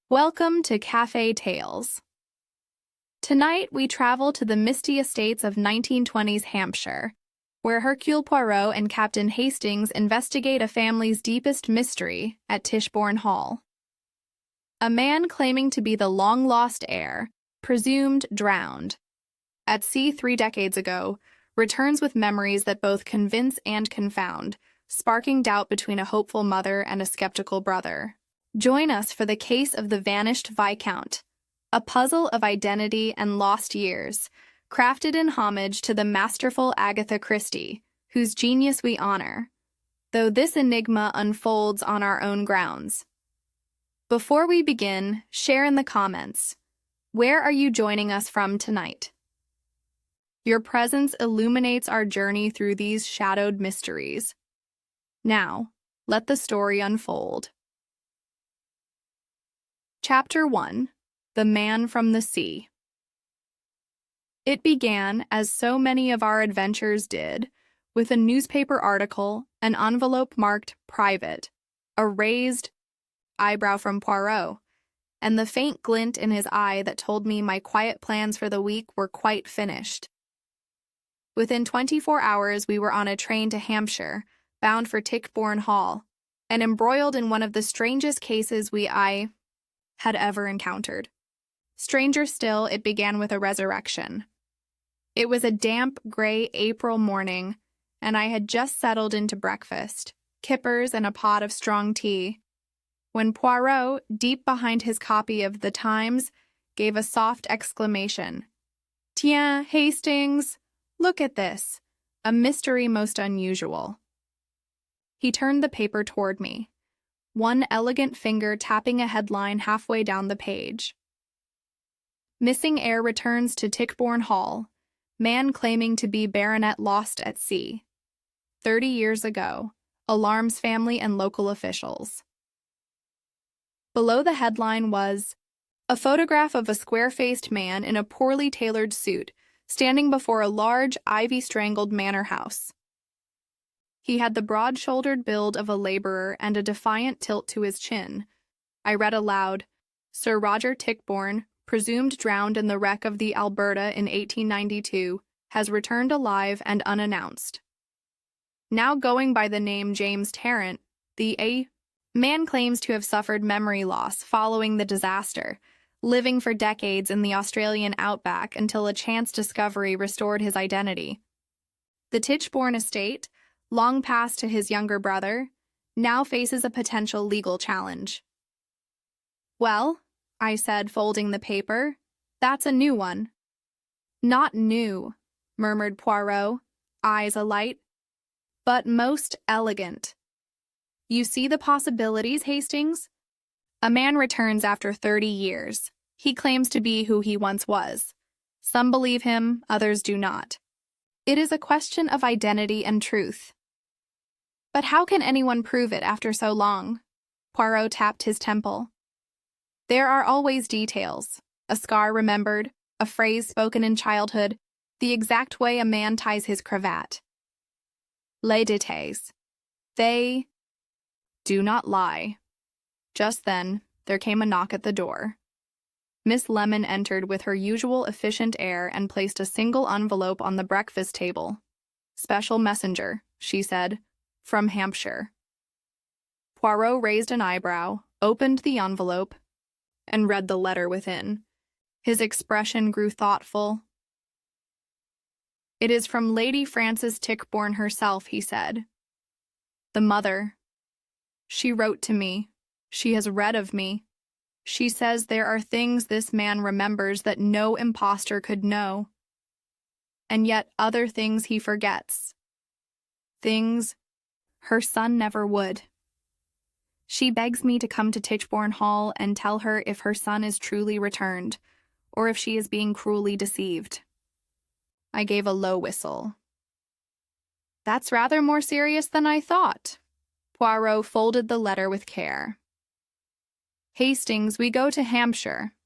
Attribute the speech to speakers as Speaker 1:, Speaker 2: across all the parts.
Speaker 1: Welcome to Cafe Tales. Tonight we travel to the misty estates of 1920s Hampshire, where Hercule Poirot and Captain Hastings investigate a family's deepest mystery at Tichborne Hall. A man claiming to be the long-lost heir, presumed drowned, at sea 3 decades ago, returns with memories that both convince and confound, sparking doubt between a hopeful mother and a skeptical brother. Join us for the case of the Vanished Viscount, a puzzle of identity and lost years, crafted in homage to the masterful Agatha Christie, whose genius we honor, though this enigma unfolds on our own grounds. Before we begin, share in the comments. Where are you joining us from tonight? Your presence illuminates our journey through these shadowed mysteries. Now, let the story unfold. Chapter 1. The Man from the Sea. It began, as so many of our adventures did, with a newspaper article, an envelope marked "Private," a raised eyebrow from Poirot, and the faint glint in his eye that told me my quiet plans for the week were quite finished. Within 24 hours we were on a train to Hampshire, bound for Tichborne Hall, and embroiled in one of the strangest cases I had ever encountered. Stranger still, it began with a resurrection. It was a damp, gray April morning, and I had just settled into breakfast, kippers and a pot of strong tea, when Poirot, deep behind his copy of The Times, gave a soft exclamation. "Tiens, Hastings, look at this, a mystery most unusual." He turned the paper toward me, one elegant finger tapping a headline halfway down the page. "Missing heir returns to Tichborne Hall. Man claiming to be baronet lost at sea. 30 years ago. Alarms family and local officials." Below the headline was a photograph of a square-faced man in a poorly tailored suit standing before a large, ivy-strangled manor house. He had the broad-shouldered build of a laborer and a defiant tilt to his chin. I read aloud, "Sir Roger Tichborne, presumed drowned in the wreck of the Alberta in 1892, has returned alive and unannounced. Now going by the name James Tarrant, the man claims to have suffered memory loss following the disaster, living for decades in the Australian outback until a chance discovery restored his identity. The Tichborne estate, long passed to his younger brother, now faces a potential legal challenge." "Well," I said, folding the paper, "that's a new one." "Not new," murmured Poirot, eyes alight, "but most elegant. You see the possibilities, Hastings? A man returns after 30 years. He claims to be who he once was. Some believe him, others do not. It is a question of identity and truth. But how can anyone prove it after so long?" Poirot tapped his temple. "There are always details. A scar remembered, a phrase spoken in childhood, the exact way a man ties his cravat. Les détails. They do not lie." Just then, there came a knock at the door. Miss Lemon entered with her usual efficient air and placed a single envelope on the breakfast table. "Special messenger," she said, "from Hampshire." Poirot raised an eyebrow, opened the envelope, and read the letter within. His expression grew thoughtful. "It is from Lady Frances Tichborne herself," he said. "The mother. She wrote to me. She has read of me. She says there are things this man remembers that no impostor could know. And yet other things he forgets. Things her son never would. She begs me to come to Tichborne Hall and tell her if her son is truly returned, or if she is being cruelly deceived." I gave a low whistle. "That's rather more serious than I thought." Poirot folded the letter with care. "Hastings, we go to Hampshire.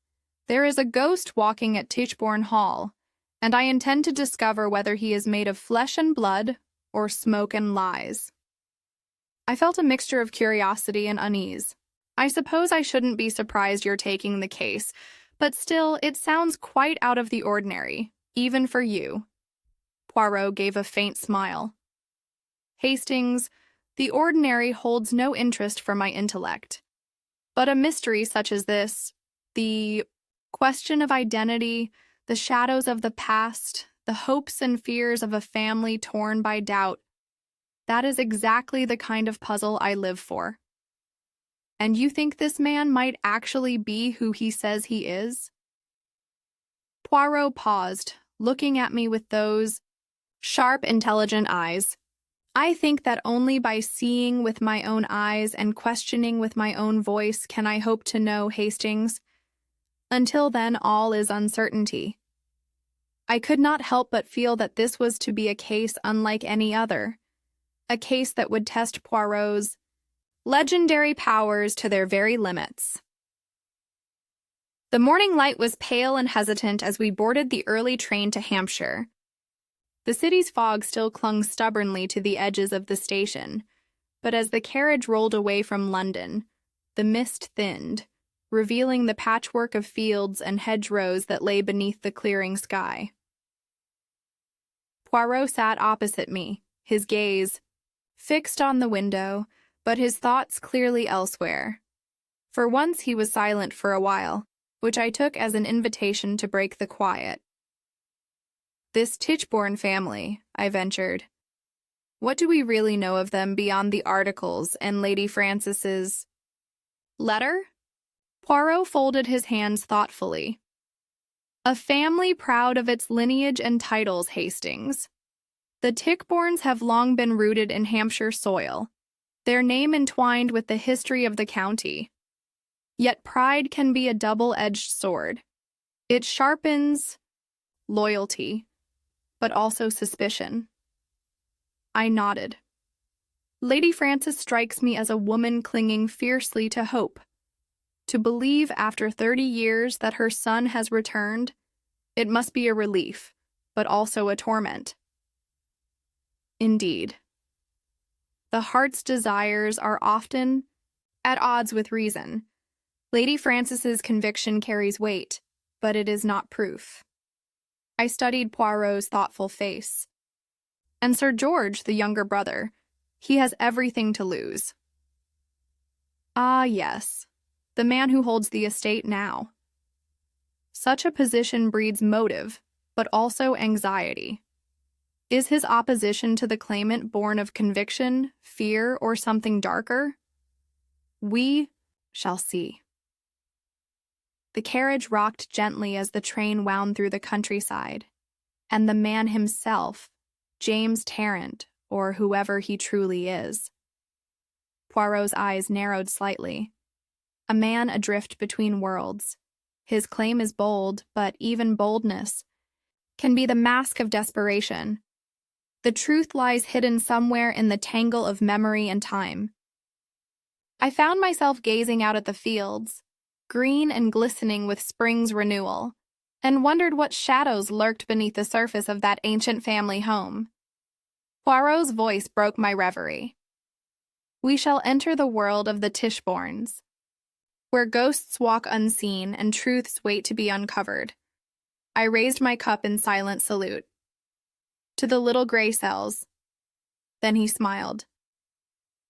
Speaker 1: There is a ghost walking at Tichborne Hall, and I intend to discover whether he is made of flesh and blood or smoke and lies." I felt a mixture of curiosity and unease. I suppose I shouldn't be surprised you're taking the case, but still, it sounds quite out of the ordinary, even for you." Poirot gave a faint smile. "Hastings, the ordinary holds no interest for my intellect. But a mystery such as this, the question of identity, the shadows of the past, the hopes and fears of a family torn by doubt, that is exactly the kind of puzzle I live for." "And you think this man might actually be who he says he is?" Poirot paused, looking at me with those sharp, intelligent eyes. "I think that only by seeing with my own eyes and questioning with my own voice can I hope to know, Hastings. Until then, all is uncertainty." I could not help but feel that this was to be a case unlike any other, a case that would test Poirot's legendary powers to their very limits. The morning light was pale and hesitant as we boarded the early train to Hampshire. The city's fog still clung stubbornly to the edges of the station, but as the carriage rolled away from London, the mist thinned, revealing the patchwork of fields and hedgerows that lay beneath the clearing sky. Poirot sat opposite me, his gaze fixed on the window, but his thoughts clearly elsewhere. For once he was silent for a while, which I took as an invitation to break the quiet. "This Tichborne family," I ventured. "What do we really know of them beyond the articles and Lady Frances's letter?" Poirot folded his hands thoughtfully. "A family proud of its lineage and titles, Hastings. The Tichbornes have long been rooted in Hampshire soil, their name entwined with the history of the county. Yet pride can be a double-edged sword. It sharpens loyalty, but also suspicion." I nodded. "Lady Frances strikes me as a woman clinging fiercely to hope. To believe after 30 years that her son has returned, it must be a relief, but also a torment." Indeed. The heart's desires are often at odds with reason. Lady Frances's conviction carries weight, but it is not proof. I studied Poirot's thoughtful face. "And Sir George, the younger brother, he has everything to lose." "Ah, yes, the man who holds the estate now. Such a position breeds motive, but also anxiety. Is his opposition to the claimant born of conviction, fear, or something darker? We shall see." The carriage rocked gently as the train wound through the countryside, and the man himself, James Tarrant, or whoever he truly is. Poirot's eyes narrowed slightly. A man adrift between worlds. His claim is bold, but even boldness can be the mask of desperation. The truth lies hidden somewhere in the tangle of memory and time. I found myself gazing out at the fields, green and glistening with spring's renewal, and wondered what shadows lurked beneath the surface of that ancient family home. Poirot's voice broke my reverie. "We shall enter the world of the Tichbornes, where ghosts walk unseen and truths wait to be uncovered." I raised my cup in silent salute. "To the little gray cells." Then he smiled.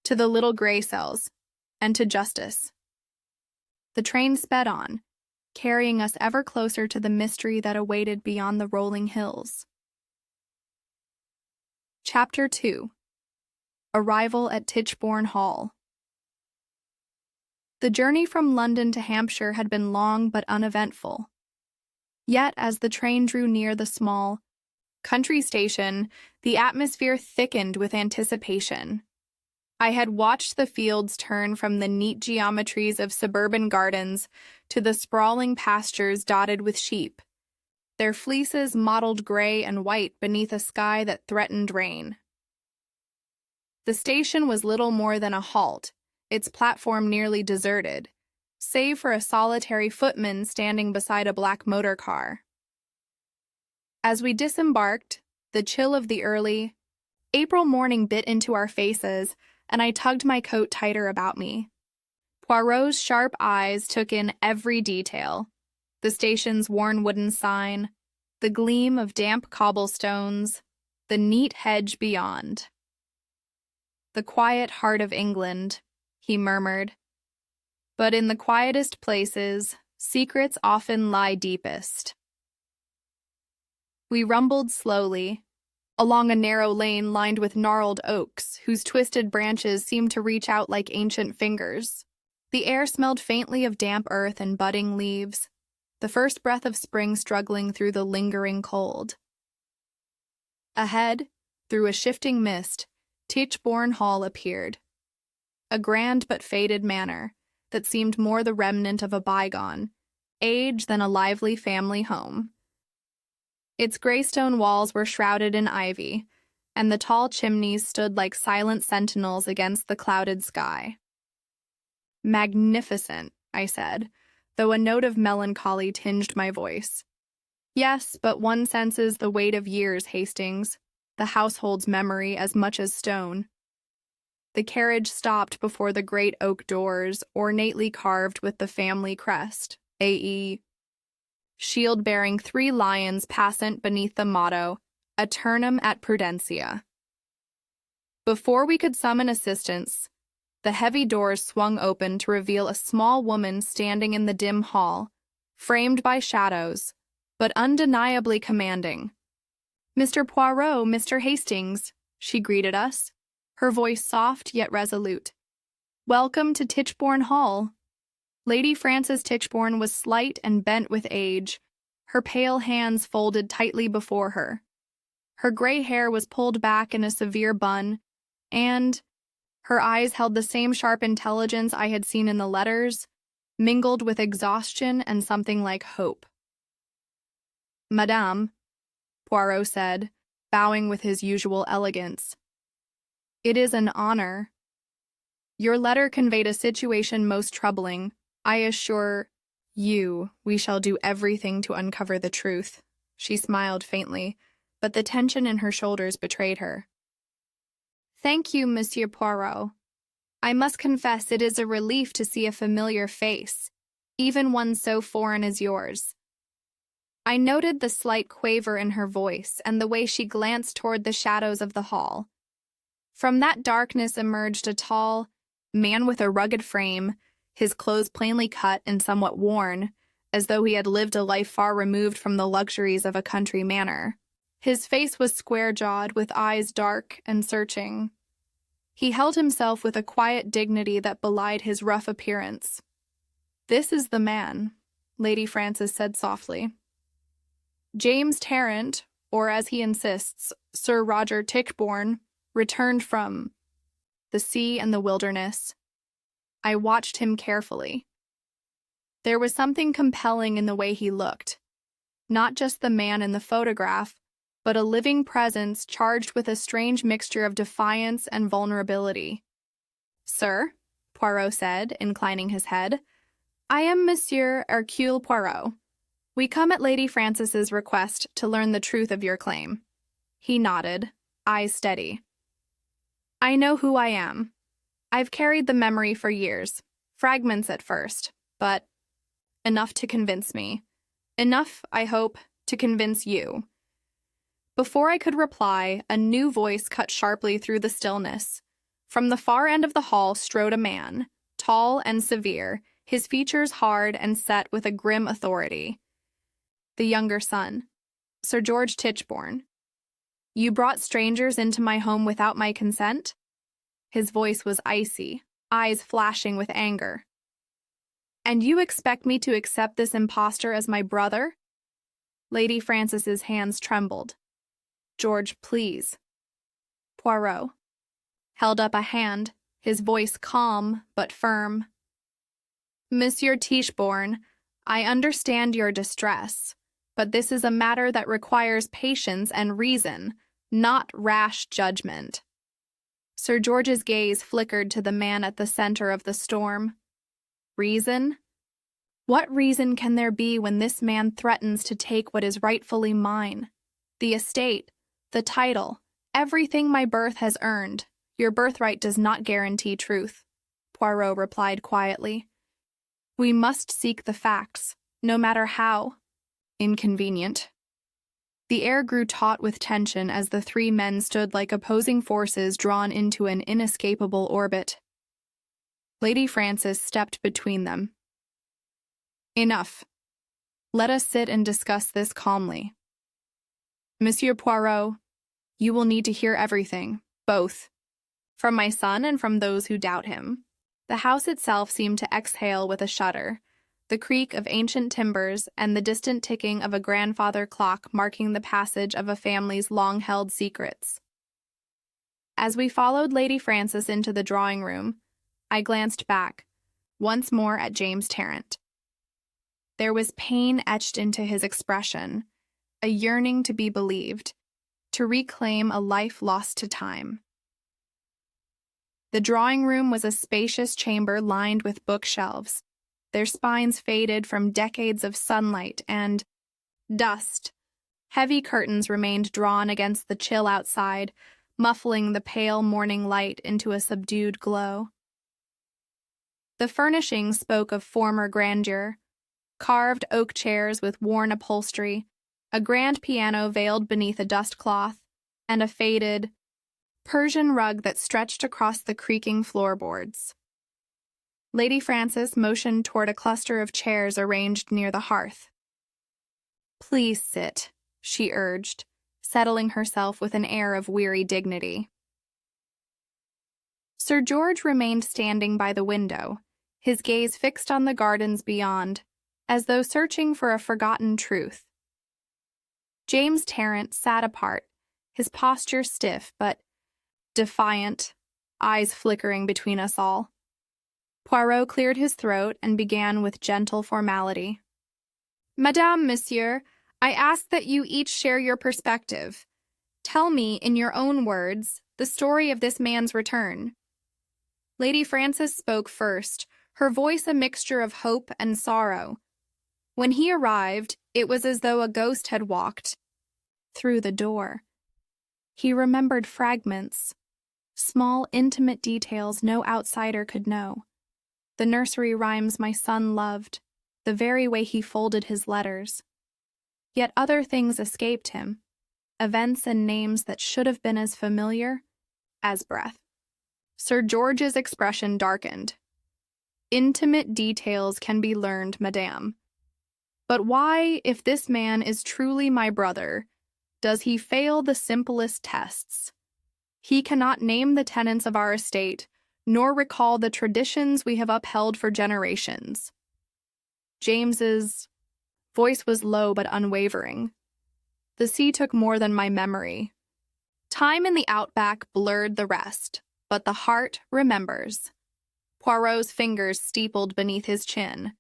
Speaker 1: "To the little gray cells, and to justice." The train sped on, carrying us ever closer to the mystery that awaited beyond the rolling hills. Chapter 2. Arrival at Tichborne Hall. The journey from London to Hampshire had been long but uneventful. Yet, as the train drew near the small country station, the atmosphere thickened with anticipation. I had watched the fields turn from the neat geometries of suburban gardens to the sprawling pastures dotted with sheep, their fleeces mottled gray and white beneath a sky that threatened rain. The station was little more than a halt, its platform nearly deserted, save for a solitary footman standing beside a black motor car. As we disembarked, the chill of the early April morning bit into our faces, and I tugged my coat tighter about me. Poirot's sharp eyes took in every detail: the station's worn wooden sign, the gleam of damp cobblestones, the neat hedge beyond. "The quiet heart of England," he murmured. "But in the quietest places, secrets often lie deepest." We rumbled slowly along a narrow lane lined with gnarled oaks, whose twisted branches seemed to reach out like ancient fingers. The air smelled faintly of damp earth and budding leaves, the first breath of spring struggling through the lingering cold. Ahead, through a shifting mist, Tichborne Hall appeared, a grand but faded manor that seemed more the remnant of a bygone age than a lively family home. Its gray stone walls were shrouded in ivy, and the tall chimneys stood like silent sentinels against the clouded sky. "Magnificent," I said, though a note of melancholy tinged my voice. "Yes, but one senses the weight of years, Hastings, the household's memory as much as stone." The carriage stopped before the great oak doors, ornately carved with the family crest, A.E. shield bearing 3 lions passant beneath the motto, Aeternum et Prudentia. Before we could summon assistance, the heavy doors swung open to reveal a small woman standing in the dim hall, framed by shadows, but undeniably commanding. "Mr. Poirot, Mr. Hastings," she greeted us, her voice soft yet resolute. "Welcome to Tichborne Hall." Lady Frances Tichborne was slight and bent with age, her pale hands folded tightly before her. Her gray hair was pulled back in a severe bun, and her eyes held the same sharp intelligence I had seen in the letters, mingled with exhaustion and something like hope. "Madame," Poirot said, bowing with his usual elegance, "it is an honor. Your letter conveyed a situation most troubling. I assure you we shall do everything to uncover the truth." She smiled faintly, but the tension in her shoulders betrayed her. "Thank you, Monsieur Poirot. I must confess it is a relief to see a familiar face, even one so foreign as yours." I noted the slight quaver in her voice and the way she glanced toward the shadows of the hall. From that darkness emerged a tall man with a rugged frame, his clothes plainly cut and somewhat worn, as though he had lived a life far removed from the luxuries of a country manor. His face was square-jawed, with eyes dark and searching. He held himself with a quiet dignity that belied his rough appearance. "This is the man," Lady Frances said softly. "James Tarrant, or as he insists, Sir Roger Tichborne, returned from the sea and the wilderness." I watched him carefully. There was something compelling in the way he looked. Not just the man in the photograph, but a living presence charged with a strange mixture of defiance and vulnerability. "Sir," Poirot said, inclining his head, "I am Monsieur Hercule Poirot. We come at Lady Frances's request to learn the truth of your claim." He nodded, eyes steady. "I know who I am. I've carried the memory for years, fragments at first, but enough to convince me. Enough, I hope, to convince you." Before I could reply, a new voice cut sharply through the stillness. From the far end of the hall strode a man, tall and severe, his features hard and set with a grim authority. The younger son, Sir George Tichborne. "You brought strangers into my home without my consent?" His voice was icy, eyes flashing with anger. "And you expect me to accept this impostor as my brother?" Lady Frances's hands trembled. "George, please." Poirot held up a hand, his voice calm but firm. "Monsieur Tichborne, I understand your distress, but this is a matter that requires patience and reason, not rash judgment." Sir George's gaze flickered to the man at the center of the storm. "Reason? What reason can there be when this man threatens to take what is rightfully mine? The estate, the title, everything my birth has earned. Your birthright does not guarantee truth." Poirot replied quietly. "We must seek the facts, no matter how inconvenient." The air grew taut with tension as the three men stood like opposing forces drawn into an inescapable orbit. Lady Frances stepped between them. "Enough. Let us sit and discuss this calmly. Monsieur Poirot, you will need to hear everything, both from my son and from those who doubt him." The house itself seemed to exhale with a shudder, the creak of ancient timbers and the distant ticking of a grandfather clock marking the passage of a family's long-held secrets. As we followed Lady Frances into the drawing-room, I glanced back, once more at James Tarrant. There was pain etched into his expression, a yearning to be believed, to reclaim a life lost to time. The drawing-room was a spacious chamber lined with bookshelves, their spines faded from decades of sunlight and dust. Heavy curtains remained drawn against the chill outside, muffling the pale morning light into a subdued glow. The furnishings spoke of former grandeur: carved oak chairs with worn upholstery, a grand piano veiled beneath a dust cloth, and a faded Persian rug that stretched across the creaking floorboards. Lady Frances motioned toward a cluster of chairs arranged near the hearth. "Please sit," she urged, settling herself with an air of weary dignity. Sir George remained standing by the window, his gaze fixed on the gardens beyond, as though searching for a forgotten truth. James Tarrant sat apart, his posture stiff but defiant, eyes flickering between us all. Poirot cleared his throat and began with gentle formality. "Madame, Monsieur, I ask that you each share your perspective. Tell me, in your own words, the story of this man's return." Lady Frances spoke first, her voice a mixture of hope and sorrow. When he arrived, it was as though a ghost had walked through the door. He remembered fragments, small, intimate details no outsider could know. The nursery rhymes my son loved, the very way he folded his letters. Yet other things escaped him, events and names that should have been as familiar as breath. Sir George's expression darkened. "Intimate details can be learned, madame. But why, if this man is truly my brother, does he fail the simplest tests? He cannot name the tenants of our estate, nor recall the traditions we have upheld for generations." James's voice was low but unwavering. "The sea took more than my memory. Time in the outback blurred the rest, but the heart remembers." Poirot's fingers steepled beneath his chin.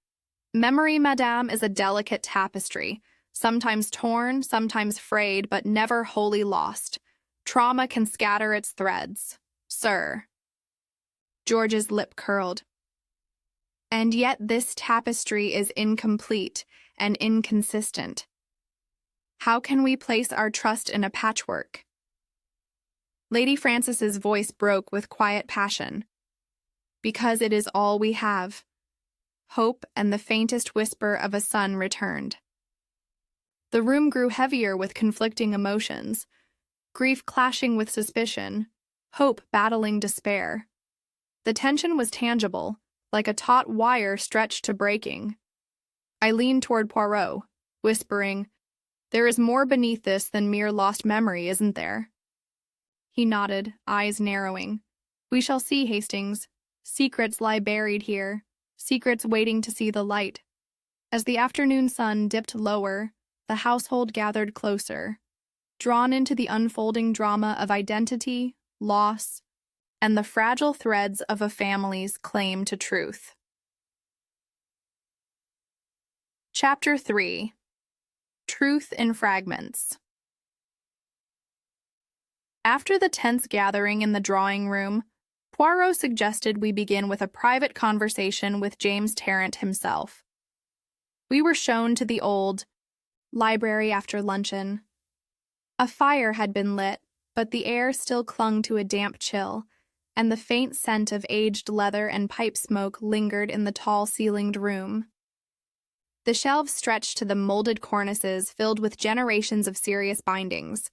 Speaker 1: "Memory, madame, is a delicate tapestry, sometimes torn, sometimes frayed, but never wholly lost. Trauma can scatter its threads. Sir." George's lip curled. "And yet this tapestry is incomplete and inconsistent. How can we place our trust in a patchwork?" Lady Frances's voice broke with quiet passion. "Because it is all we have." Hope and the faintest whisper of a son returned. The room grew heavier with conflicting emotions, grief clashing with suspicion, hope battling despair. The tension was tangible, like a taut wire stretched to breaking. I leaned toward Poirot, whispering, "There is more beneath this than mere lost memory, isn't there?" He nodded, eyes narrowing. "We shall see, Hastings. Secrets lie buried here, secrets waiting to see the light." As the afternoon sun dipped lower, the household gathered closer, drawn into the unfolding drama of identity, loss, and the fragile threads of a family's claim to truth. Chapter 3. Truth in Fragments. After the tense gathering in the drawing room, Poirot suggested we begin with a private conversation with James Tarrant himself. We were shown to the old library after luncheon. A fire had been lit, but the air still clung to a damp chill, and the faint scent of aged leather and pipe smoke lingered in the tall-ceilinged room. The shelves stretched to the molded cornices filled with generations of serious bindings: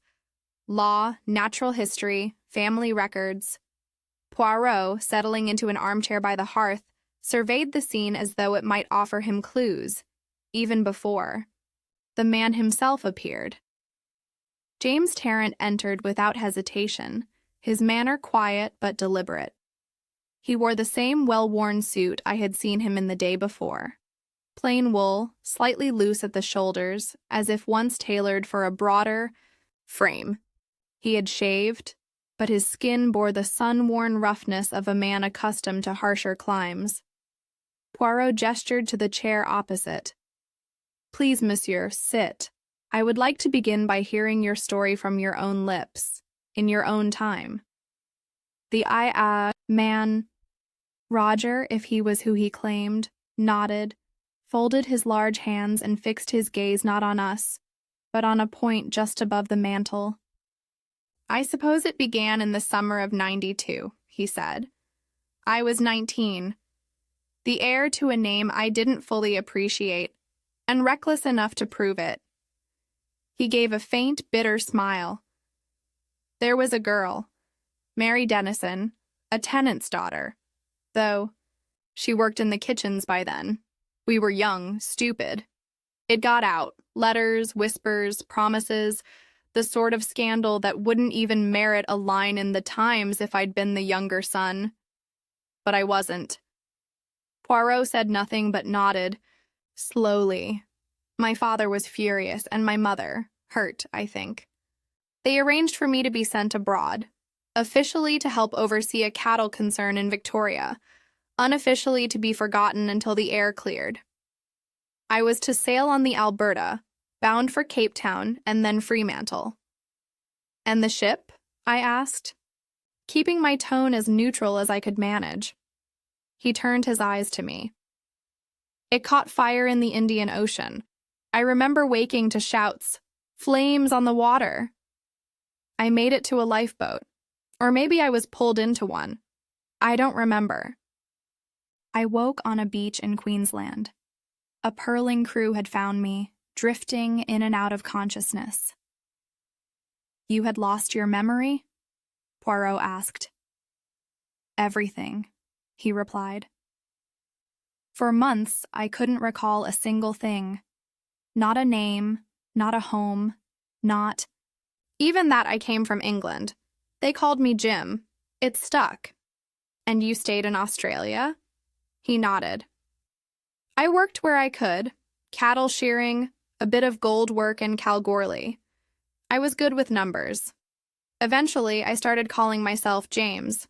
Speaker 1: law, natural history, family records. Poirot, settling into an armchair by the hearth, surveyed the scene as though it might offer him clues, even before the man himself appeared. James Tarrant entered without hesitation, his manner quiet but deliberate. He wore the same well-worn suit I had seen him in the day before. Plain wool, slightly loose at the shoulders, as if once tailored for a broader frame. He had shaved, but his skin bore the sun-worn roughness of a man accustomed to harsher climes. Poirot gestured to the chair opposite. "Please, monsieur, sit. I would like to begin by hearing your story from your own lips, in your own time." The man, Roger, if he was who he claimed, nodded, folded his large hands and fixed his gaze not on us, but on a point just above the mantel. "I suppose it began in the summer of '92, he said. "I was 19, the heir to a name I didn't fully appreciate, and reckless enough to prove it." He gave a faint, bitter smile. "There was a girl, Mary Dennison, a tenant's daughter, though she worked in the kitchens by then. We were young, stupid. It got out, letters, whispers, promises, the sort of scandal that wouldn't even merit a line in the Times if I'd been the younger son. But I wasn't." Poirot said nothing but nodded, slowly. My father was furious, and my mother, hurt, I think. They arranged for me to be sent abroad, officially to help oversee a cattle concern in Victoria, unofficially to be forgotten until the air cleared. I was to sail on the Alberta, bound for Cape Town and then Fremantle. "And the ship?" I asked, keeping my tone as neutral as I could manage. He turned his eyes to me. "It caught fire in the Indian Ocean. I remember waking to shouts, 'Flames on the water!' I made it to a lifeboat, or maybe I was pulled into one. I don't remember. I woke on a beach in Queensland. A pearling crew had found me, drifting in and out of consciousness." "You had lost your memory?" Poirot asked. "Everything," he replied. "For months, I couldn't recall a single thing. Not a name, not a home, not... Even that I came from England. They called me Jim. It stuck." "And you stayed in Australia?" He nodded. "I worked where I could. Cattle shearing, a bit of gold work in Kalgoorlie. I was good with numbers. Eventually, I started calling myself James.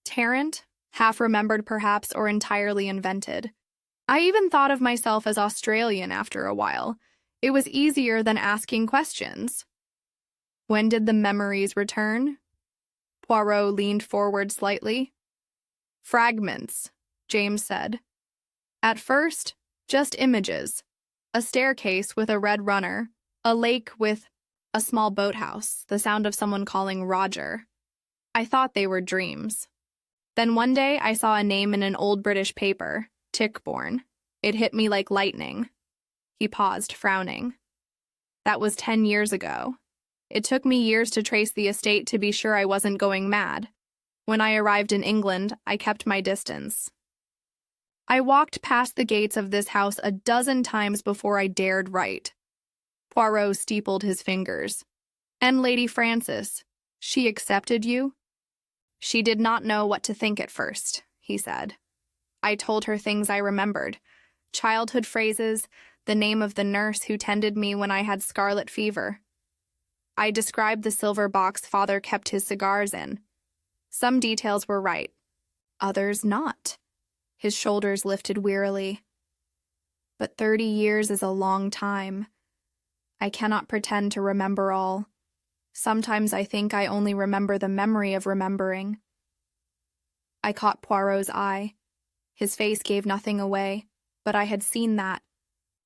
Speaker 1: Tarrant, half remembered perhaps or entirely invented. I even thought of myself as Australian after a while. It was easier than asking questions." "When did the memories return?" Poirot leaned forward slightly. "Fragments," James said. "At first, just images. A staircase with a red runner, a lake with a small boathouse, the sound of someone calling Roger. I thought they were dreams. Then one day I saw a name in an old British paper, Tichborne. It hit me like lightning." He paused, frowning. "That was 10 years ago. It took me years to trace the estate to be sure I wasn't going mad. When I arrived in England, I kept my distance. I walked past the gates of this house a dozen times before I dared write." Poirot steepled his fingers. "And Lady Frances, she accepted you?" "She did not know what to think at first," he said. "I told her things I remembered, childhood phrases, the name of the nurse who tended me when I had scarlet fever. I described the silver box father kept his cigars in. Some details were right, others not." His shoulders lifted wearily. "But 30 years is a long time. I cannot pretend to remember all. Sometimes I think I only remember the memory of remembering." I caught Poirot's eye. His face gave nothing away, but I had seen that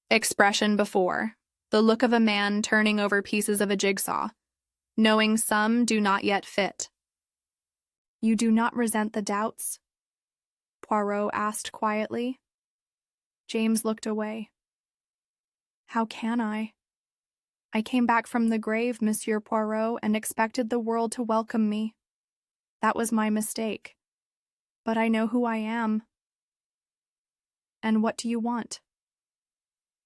Speaker 1: expression before, the look of a man turning over pieces of a jigsaw, knowing some do not yet fit. You do not resent the doubts? Poirot asked quietly. James looked away. How can I? I came back from the grave, Monsieur Poirot, and expected the world to welcome me. That was my mistake. But I know who I am. And what do you want?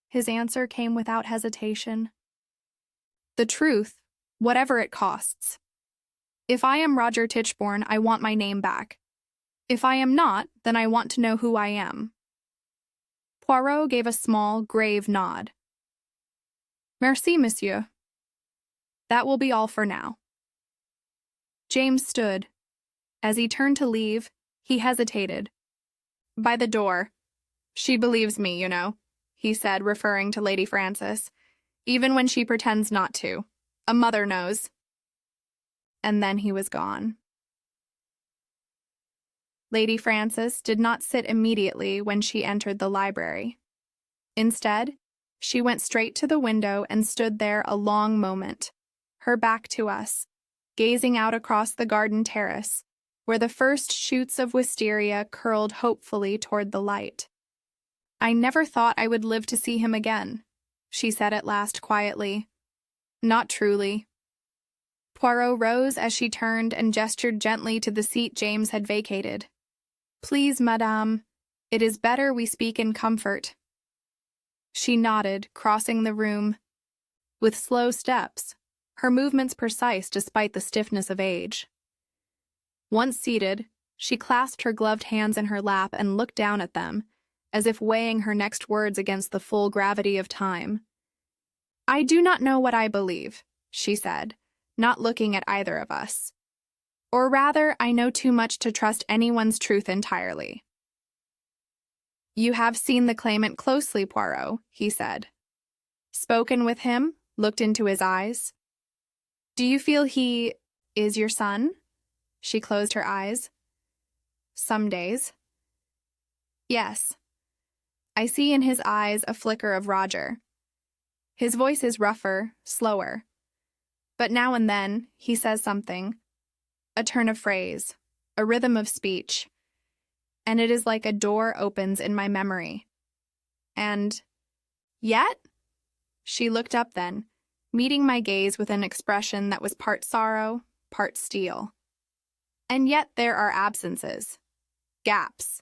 Speaker 1: His answer came without hesitation. The truth, whatever it costs. If I am Roger Tichborne, I want my name back. If I am not, then I want to know who I am. Poirot gave a small, grave nod. Merci, monsieur. That will be all for now. James stood. As he turned to leave, he hesitated. By the door. She believes me, you know, he said, referring to Lady Frances, even when she pretends not to. A mother knows. And then he was gone. Lady Frances did not sit immediately when she entered the library. Instead, she went straight to the window and stood there a long moment, her back to us, gazing out across the garden terrace, where the first shoots of wisteria curled hopefully toward the light. I never thought I would live to see him again, she said at last quietly. Not truly. Poirot rose as she turned and gestured gently to the seat James had vacated. Please, madame, it is better we speak in comfort. She nodded, crossing the room. With slow steps, her movements precise despite the stiffness of age. Once seated, she clasped her gloved hands in her lap and looked down at them, as if weighing her next words against the full gravity of time. I do not know what I believe, she said, not looking at either of us. Or rather, I know too much to trust anyone's truth entirely. You have seen the claimant closely, Poirot, he said. Spoken with him, looked into his eyes. Do you feel he is your son? She closed her eyes. Some days. Yes. I see in his eyes a flicker of Roger. His voice is rougher, slower. But now and then, he says something. A turn of phrase, a rhythm of speech. And it is like a door opens in my memory. And yet? She looked up then, meeting my gaze with an expression that was part sorrow, part steel. And yet there are absences, gaps.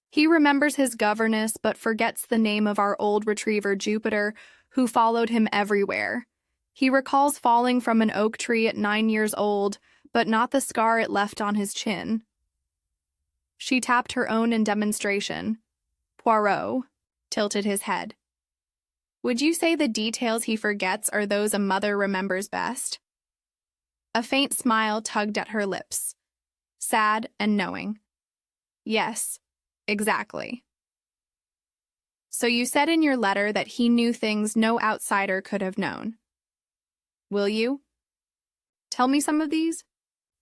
Speaker 1: He remembers his governess but forgets the name of our old retriever Jupiter, who followed him everywhere. He recalls falling from an oak tree at 9 years old, but not the scar it left on his chin. She tapped her own in demonstration. Poirot tilted his head. Would you say the details he forgets are those a mother remembers best? A faint smile tugged at her lips, sad and knowing. Yes, exactly. So you said in your letter that he knew things no outsider could have known. Will you? Tell me some of these?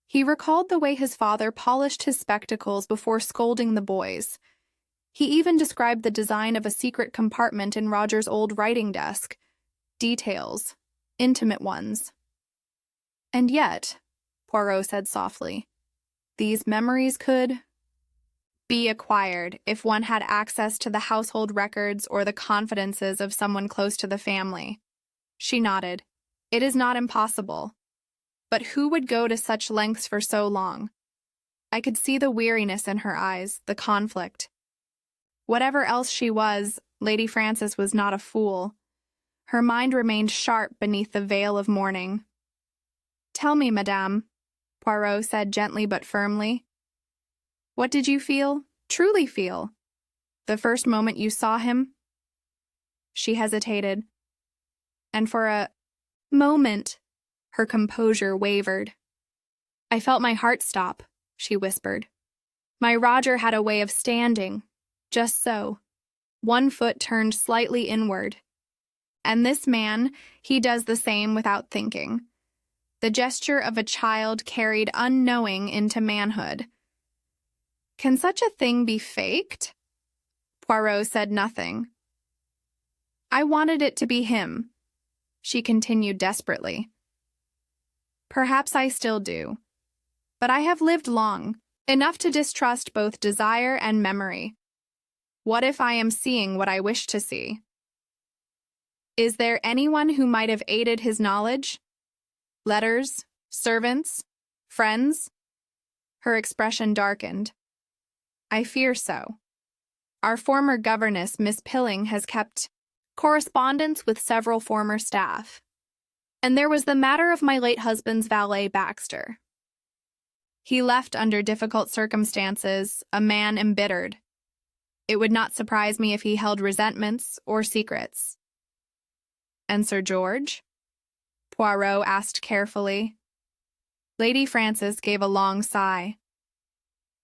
Speaker 1: He recalled the way his father polished his spectacles before scolding the boys. He even described the design of a secret compartment in Roger's old writing desk. Details, intimate ones. And yet, Poirot said softly, these memories could be acquired if one had access to the household records or the confidences of someone close to the family. She nodded. It is not impossible. But who would go to such lengths for so long? I could see the weariness in her eyes, the conflict. Whatever else she was, Lady Frances was not a fool. Her mind remained sharp beneath the veil of mourning. Tell me, madame, Poirot said gently but firmly. What did you feel, truly feel, the first moment you saw him? She hesitated. And for a moment, her composure wavered. I felt my heart stop, she whispered. My Roger had a way of standing, just so, one foot turned slightly inward. And this man, he does the same without thinking. The gesture of a child carried unknowing into manhood. Can such a thing be faked? Poirot said nothing. I wanted it to be him, she continued desperately. Perhaps I still do. But I have lived long, enough to distrust both desire and memory. What if I am seeing what I wish to see? Is there anyone who might have aided his knowledge? Letters, servants, friends? Her expression darkened. I fear so. Our former governess, Miss Pilling, has kept correspondence with several former staff. And there was the matter of my late husband's valet, Baxter. He left under difficult circumstances, a man embittered. It would not surprise me if he held resentments or secrets. And Sir George? Poirot asked carefully. Lady Frances gave a long sigh.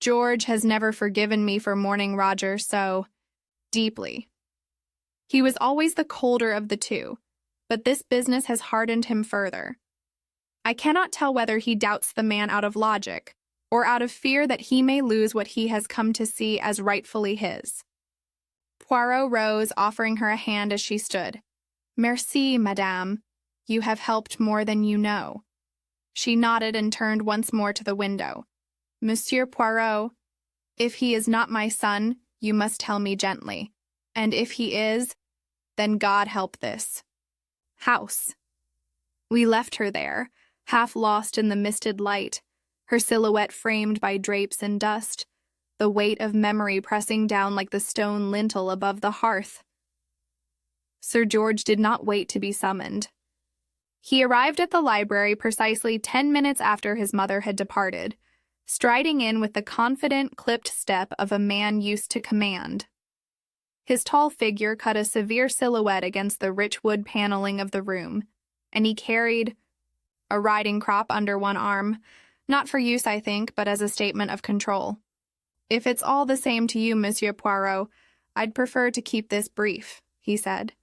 Speaker 1: George has never forgiven me for mourning Roger so deeply. He was always the colder of the two, but this business has hardened him further. I cannot tell whether he doubts the man out of logic, or out of fear that he may lose what he has come to see as rightfully his. Poirot rose, offering her a hand as she stood. Merci, madame. You have helped more than you know. She nodded and turned once more to the window. Monsieur Poirot, if he is not my son, you must tell me gently. And if he is, then God help this house. We left her there, half lost in the misted light, her silhouette framed by drapes and dust, the weight of memory pressing down like the stone lintel above the hearth. Sir George did not wait to be summoned. He arrived at the library precisely 10 minutes after his mother had departed, striding in with the confident, clipped step of a man used to command. His tall figure cut a severe silhouette against the rich wood paneling of the room, and he carried a riding crop under one arm, not for use, I think, but as a statement of control. If it's all the same to you, Monsieur Poirot, I'd prefer to keep this brief, he said.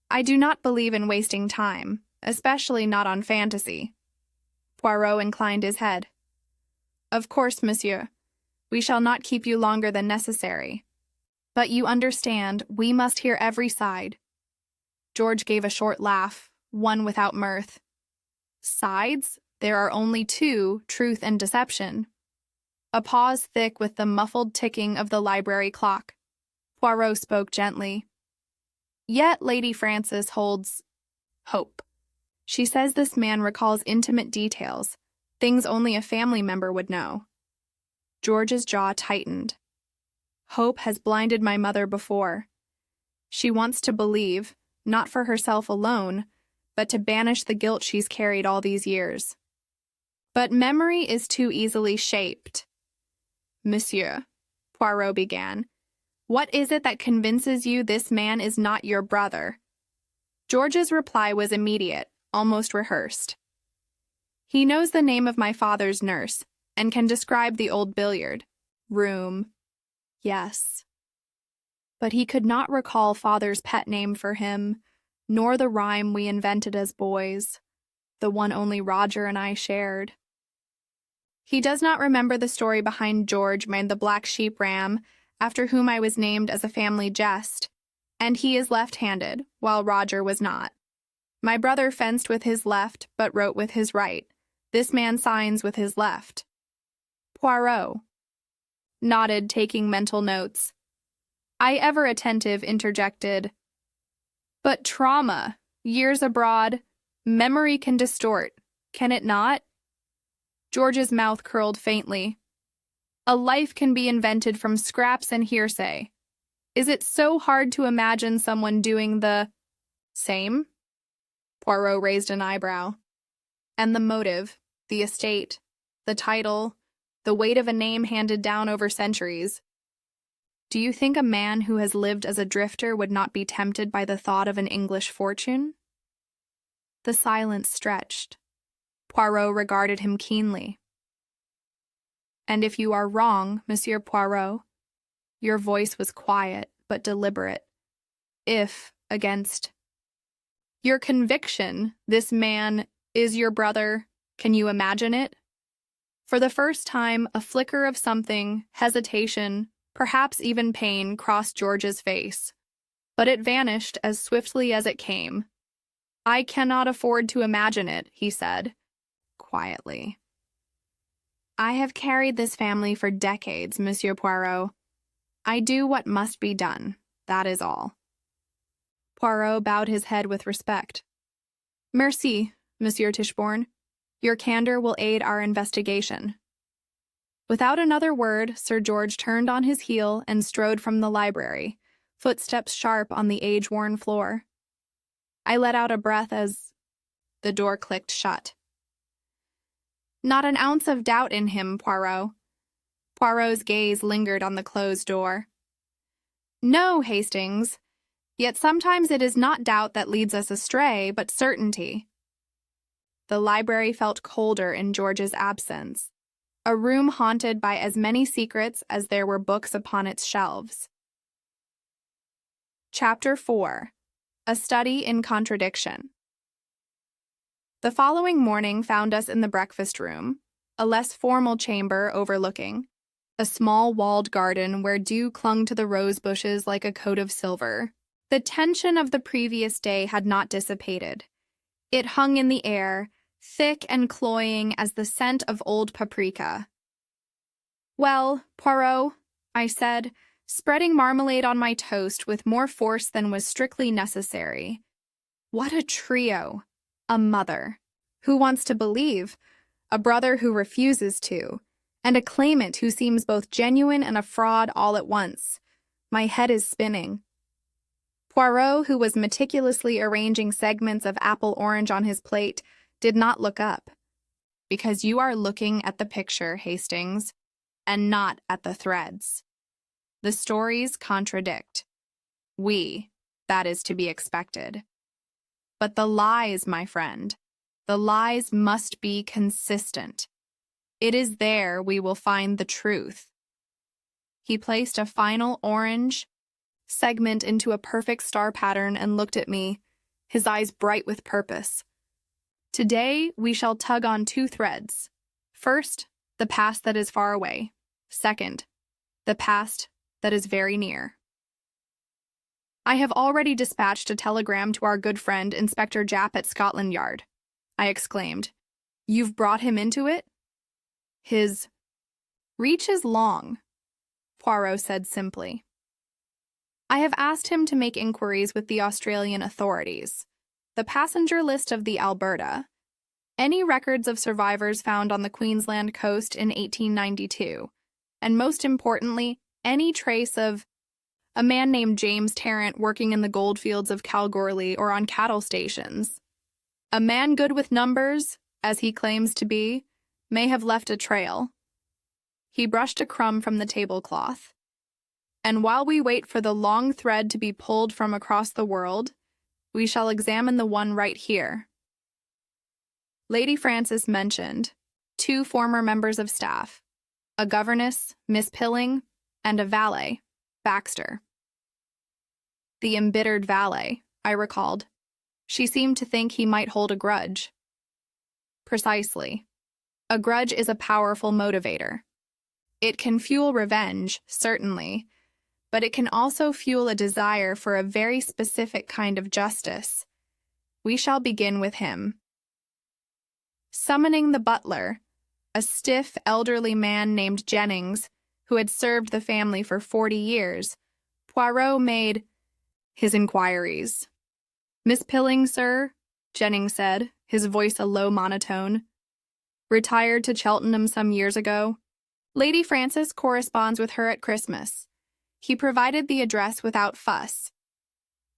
Speaker 1: I do not believe in wasting time, especially not on fantasy. Poirot inclined his head. Of course, monsieur. We shall not keep you longer than necessary. But you understand, we must hear every side. George gave a short laugh, one without mirth. Sides? There are only two, truth and deception. A pause thick with the muffled ticking of the library clock. Poirot spoke gently. Yet Lady Frances holds hope. She says this man recalls intimate details, things only a family member would know. George's jaw tightened. Hope has blinded my mother before. She wants to believe, not for herself alone, but to banish the guilt she's carried all these years. But memory is too easily shaped. Monsieur, Poirot began, what is it that convinces you this man is not your brother? George's reply was immediate, almost rehearsed. He knows the name of my father's nurse, and can describe the old billiard room. Yes. But he could not recall father's pet name for him, nor the rhyme we invented as boys, the one only Roger and I shared. He does not remember the story behind George and the black sheep ram, after whom I was named as a family jest, and he is left-handed, while Roger was not. My brother fenced with his left, but wrote with his right. This man signs with his left. Poirot nodded, taking mental notes. I, ever attentive, interjected. But trauma, years abroad, memory can distort, can it not? George's mouth curled faintly. A life can be invented from scraps and hearsay. Is it so hard to imagine someone doing the same? Poirot raised an eyebrow. And the motive, the estate, the title, the weight of a name handed down over centuries. Do you think a man who has lived as a drifter would not be tempted by the thought of an English fortune? The silence stretched. Poirot regarded him keenly. And if you are wrong, Monsieur Poirot, your voice was quiet but deliberate. If, against your conviction, this man is your brother, can you imagine it? For the first time, a flicker of something, hesitation, perhaps even pain, crossed George's face. But it vanished as swiftly as it came. I cannot afford to imagine it, he said, quietly. I have carried this family for decades, Monsieur Poirot. I do what must be done, that is all. Poirot bowed his head with respect. Merci, Monsieur Tichborne. Your candor will aid our investigation. Without another word, Sir George turned on his heel and strode from the library, footsteps sharp on the age-worn floor. I let out a breath as the door clicked shut. Not an ounce of doubt in him, Poirot. Poirot's gaze lingered on the closed door. No, Hastings. Yet sometimes it is not doubt that leads us astray, but certainty. The library felt colder in George's absence, a room haunted by as many secrets as there were books upon its shelves. Chapter 4. A Study in Contradiction. The following morning found us in the breakfast room, a less formal chamber overlooking a small walled garden where dew clung to the rose bushes like a coat of silver. The tension of the previous day had not dissipated. It hung in the air, thick and cloying as the scent of old paprika. Well, Poirot, I said, spreading marmalade on my toast with more force than was strictly necessary. What a trio! A mother who wants to believe, a brother who refuses to, and a claimant who seems both genuine and a fraud all at once. My head is spinning. Poirot, who was meticulously arranging segments of apple-orange on his plate, did not look up. Because you are looking at the picture, Hastings, and not at the threads. The stories contradict. That is to be expected. But the lies, my friend, the lies must be consistent. It is there we will find the truth. He placed a final orange segment into a perfect star pattern and looked at me, his eyes bright with purpose. Today we shall tug on two threads. First, the past that is far away. Second, the past that is very near. I have already dispatched a telegram to our good friend Inspector Japp at Scotland Yard, I exclaimed. You've brought him into it? His reach is long, Poirot said simply. I have asked him to make inquiries with the Australian authorities, the passenger list of the Alberta, any records of survivors found on the Queensland coast in 1892, and most importantly, any trace of a man named James Tarrant working in the goldfields of Kalgoorlie or on cattle stations. A man good with numbers, as he claims to be, may have left a trail. He brushed a crumb from the tablecloth. And while we wait for the long thread to be pulled from across the world, we shall examine the one right here. Lady Frances mentioned 2 former members of staff, a governess, Miss Pilling, and a valet, Baxter. The embittered valet, I recalled. She seemed to think he might hold a grudge. Precisely. A grudge is a powerful motivator. It can fuel revenge, certainly, but it can also fuel a desire for a very specific kind of justice. We shall begin with him. Summoning the butler, a stiff, elderly man named Jennings, who had served the family for 40 years, Poirot made his inquiries. Miss Pilling, sir, Jennings said, his voice a low monotone. Retired to Cheltenham some years ago. Lady Frances corresponds with her at Christmas. He provided the address without fuss.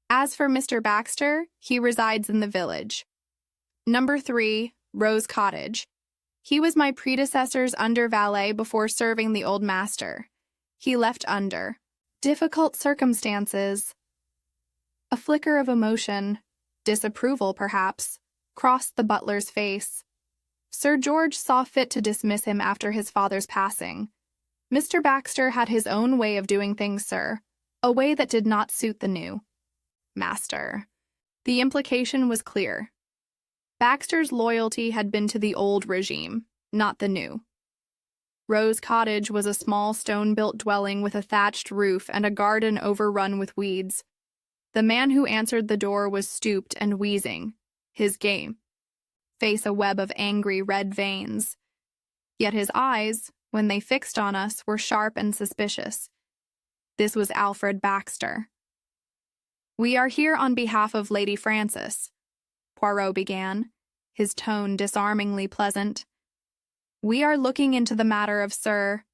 Speaker 1: As for Mr. Baxter, he resides in the village. Number 3, Rose Cottage. He was my predecessor's under valet before serving the old master. He left under difficult circumstances. A flicker of emotion, disapproval perhaps, crossed the butler's face. Sir George saw fit to dismiss him after his father's passing. Mr. Baxter had his own way of doing things, sir, a way that did not suit the new master. The implication was clear. Baxter's loyalty had been to the old regime, not the new. Rose Cottage was a small stone-built dwelling with a thatched roof and a garden overrun with weeds. The man who answered the door was stooped and wheezing, his game face a web of angry red veins. Yet his eyes, when they fixed on us, were sharp and suspicious. This was Alfred Baxter. "We are here on behalf of Lady Frances," Poirot began, his tone disarmingly pleasant. "We are looking into the matter of Sir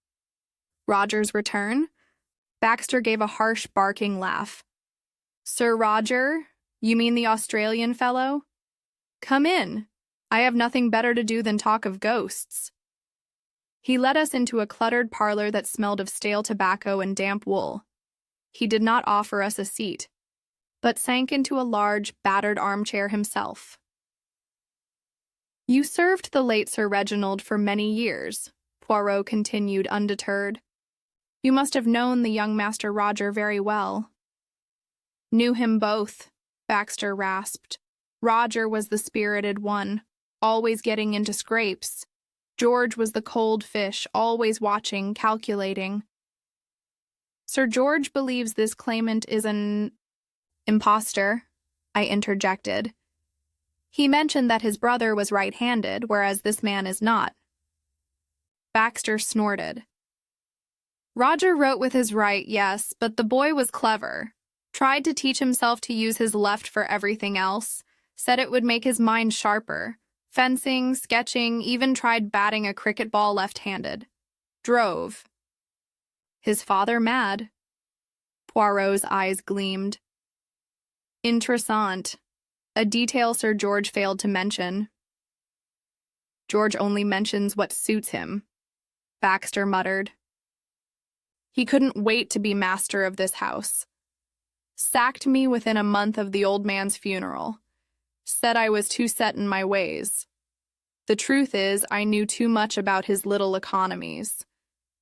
Speaker 1: Roger's return." Baxter gave a harsh, barking laugh. "Sir Roger? You mean the Australian fellow? Come in. I have nothing better to do than talk of ghosts." He led us into a cluttered parlor that smelled of stale tobacco and damp wool. He did not offer us a seat, but sank into a large, battered armchair himself. "You served the late Sir Reginald for many years," Poirot continued undeterred. "You must have known the young Master Roger very well." "Knew him both," Baxter rasped. "Roger was the spirited one, always getting into scrapes. George was the cold fish, always watching, calculating." "Sir George believes this claimant is an impostor," I interjected. "He mentioned that his brother was right-handed, whereas this man is not." Baxter snorted. "Roger wrote with his right, yes, but the boy was clever. Tried to teach himself to use his left for everything else. Said it would make his mind sharper. Fencing, sketching, even tried batting a cricket ball left-handed. Drove. His father mad." Poirot's eyes gleamed. "Interessant. A detail Sir George failed to mention." "George only mentions what suits him," Baxter muttered. "He couldn't wait to be master of this house. Sacked me within a month of the old man's funeral. Said I was too set in my ways. The truth is, I knew too much about his little economies.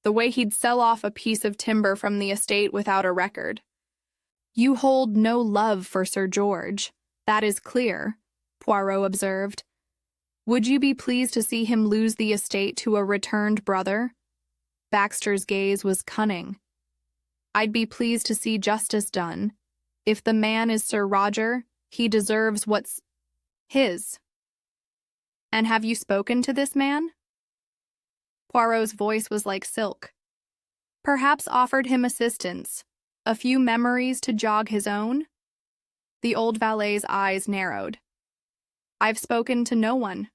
Speaker 1: The way he'd sell off a piece of timber from the estate without a record." "You hold no love for Sir George. That is clear," Poirot observed. "Would you be pleased to see him lose the estate to a returned brother?" Baxter's gaze was cunning. "I'd be pleased to see justice done. If the man is Sir Roger, he deserves what's his." "And have you spoken to this man?" Poirot's voice was like silk. "Perhaps offered him assistance, a few memories to jog his own?" The old valet's eyes narrowed. "I've spoken to no one.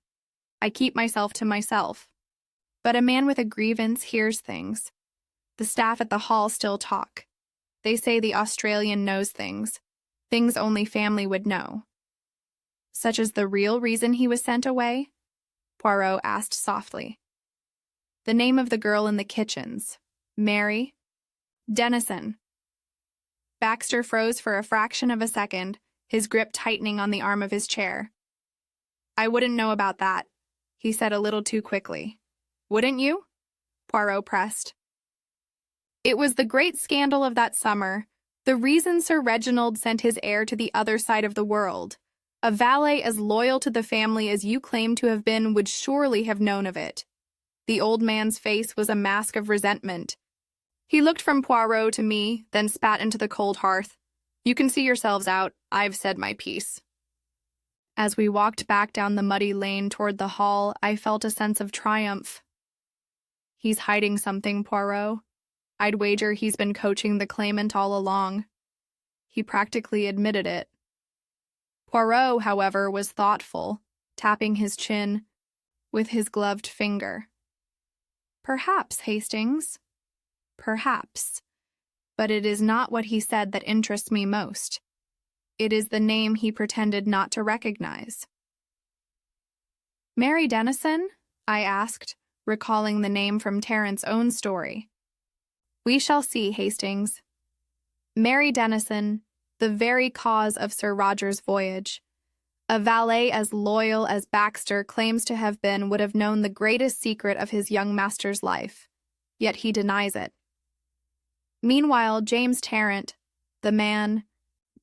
Speaker 1: I keep myself to myself. But a man with a grievance hears things. The staff at the hall still talk. They say the Australian knows things only family would know." "Such as the real reason he was sent away?" Poirot asked softly. "The name of the girl in the kitchens. Mary Dennison." Baxter froze for a fraction of a second, his grip tightening on the arm of his chair. "I wouldn't know about that," he said a little too quickly. "Wouldn't you?" Poirot pressed. "It was the great scandal of that summer, the reason Sir Reginald sent his heir to the other side of the world. A valet as loyal to the family as you claim to have been would surely have known of it." The old man's face was a mask of resentment. He looked from Poirot to me, then spat into the cold hearth. "You can see yourselves out. I've said my piece." As we walked back down the muddy lane toward the hall, I felt a sense of triumph. "He's hiding something, Poirot. I'd wager he's been coaching the claimant all along." He practically admitted it. Poirot, however, was thoughtful, tapping his chin with his gloved finger. "Perhaps, Hastings. Perhaps. But it is not what he said that interests me most. It is the name he pretended not to recognize." "Mary Dennison?" I asked, recalling the name from Terrence's own story. "We shall see, Hastings. Mary Dennison, the very cause of Sir Roger's voyage. A valet as loyal as Baxter claims to have been would have known the greatest secret of his young master's life, yet he denies it. Meanwhile, James Tarrant, the man